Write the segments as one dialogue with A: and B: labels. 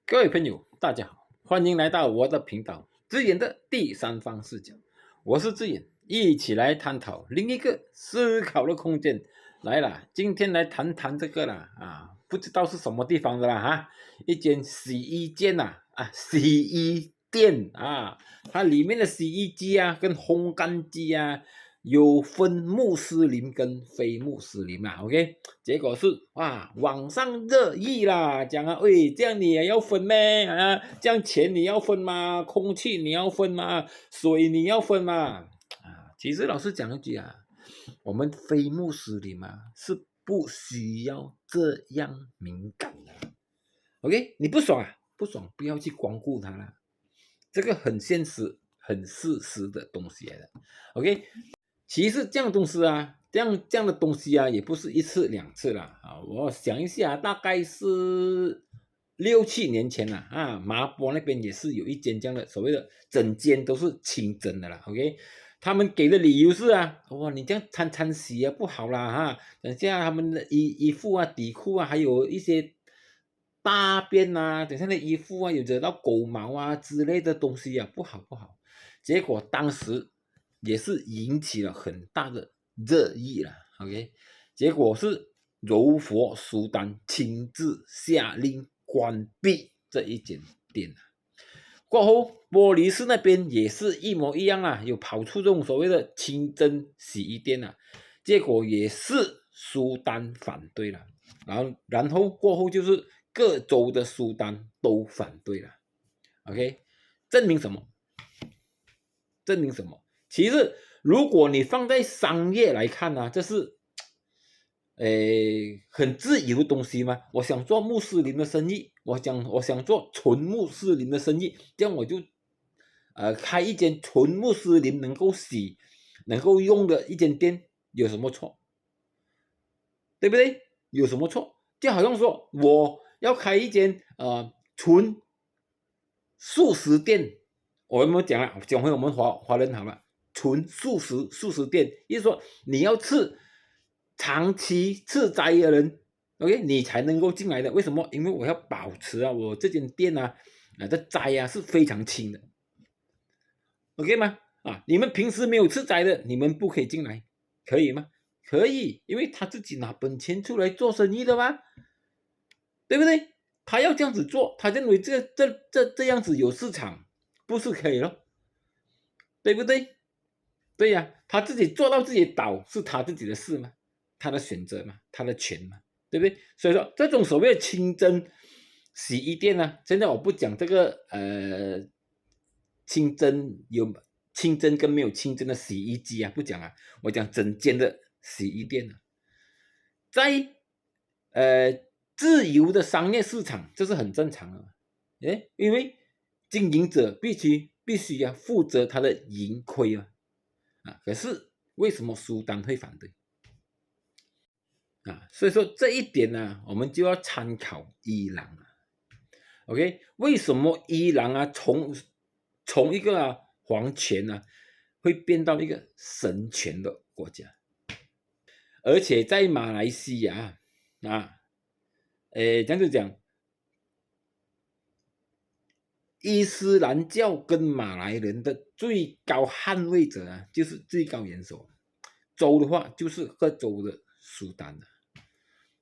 A: 各位朋友，大家好，欢迎来到我的频道智远的第三方视角。我是智远，一起来探讨另一个思考的空间。来了，今天来谈谈这个啦不知道是什么地方的啦一间洗衣间洗衣店它里面的洗衣机跟烘干机有分穆斯林跟非穆斯林OK， 结果是网上热议啦，讲喂，这样你也要分咩这样钱你要分吗？空气你要分吗？水你要分吗？其实老师讲一句我们非穆斯林是不需要这样敏感的。OK， 你不爽不爽不要去光顾它了，这个很现实、很事实的东西来的。OK。其实这样东西这样的东西也不是一次两次了我想一下，大概是6、7年前麻坡那边也是有一间这样的所谓的整间都是清真的啦 ，OK， 他们给的理由是你这样餐餐洗不好啦等下他们的衣服底裤还有一些大便等下的衣服有惹到狗毛之类的东西不好。结果当时也是引起了很大的热议了 ，OK， 结果是柔佛苏丹亲自下令关闭这一间店过后，玻璃市那边也是一模一样有跑出这种所谓的清真洗衣店结果也是苏丹反对了，然后过后就是各州的苏丹都反对了 ，OK， 证明什么？其实如果你放在商业来看这是很自由的东西嘛。我想做穆斯林的生意，我想做纯穆斯林的生意，这样我就开一间纯穆斯林能够洗能够用的一间店，有什么错？对不对？有什么错？就好像说我要开一间纯素食店，我们讲回我们华人好了，纯素食店，意思说你要长期吃斋的人 ，OK， 你才能够进来的。为什么？因为我要保持我这间店的斋是非常轻的 ，OK 吗？你们平时没有吃斋的，你们不可以进来，可以吗？可以，因为他自己拿本钱出来做生意的嘛，对不对？他要这样子做，他认为这样子有市场，不是可以咯？对不对？对他自己做到自己倒是他自己的事嘛，他的选择嘛，他的权嘛，对不对？所以说这种所谓的清真洗衣店现在我不讲这个清真跟没有清真的洗衣机不讲我讲整间的洗衣店在自由的商业市场，这是很正常的因为经营者必须负责他的盈亏可是为什么苏丹会反对所以说这一点我们就要参考伊朗OK， 为什么伊朗从一个皇权会变到一个神权的国家？而且在马来西亚这样子讲，伊斯兰教跟马来人的最高捍卫者就是最高元首，州的话就是各州的苏丹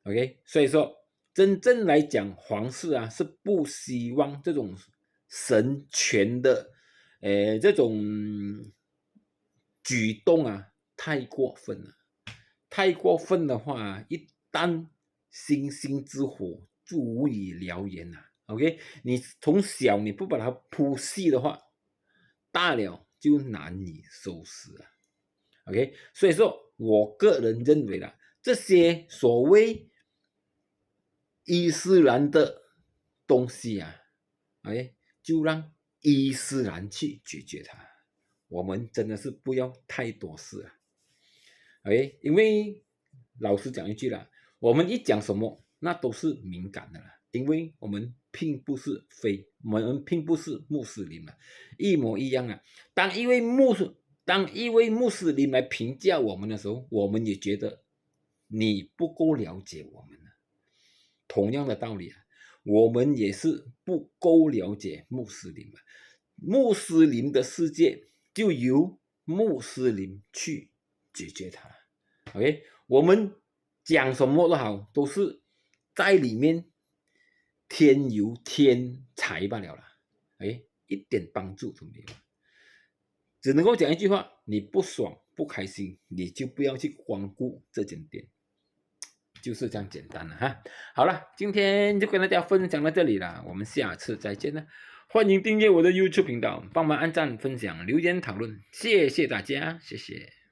A: OK， 所以说真正来讲，皇室是不希望这种神权的这种举动太过分了。太过分的话一旦星星之火足以燎原OK， 你从小你不把它铺细的话，大了就难以收拾OK， 所以说我个人认为这些所谓伊斯兰的东西OK， 就让伊斯兰去解决它，我们真的是不要太多事OK， 因为老实讲一句我们一讲什么那都是敏感的因为我们并不是穆斯林一模一样当一位穆斯林来评价我们的时候，我们也觉得你不够了解我们同样的道理我们也是不够了解穆斯林嘛。穆斯林的世界就由穆斯林去解决它。OK， 我们讲什么都好，都是在里面添油添柴罢了啦。OK， 一点帮助都没有。只能够讲一句话：你不爽不开心，你就不要去光顾这间店，就是这样简单了哈。好了，今天就跟大家分享到这里了，我们下次再见了。欢迎订阅我的 YouTube 频道，帮忙按赞、分享、留言讨论，谢谢大家，谢谢。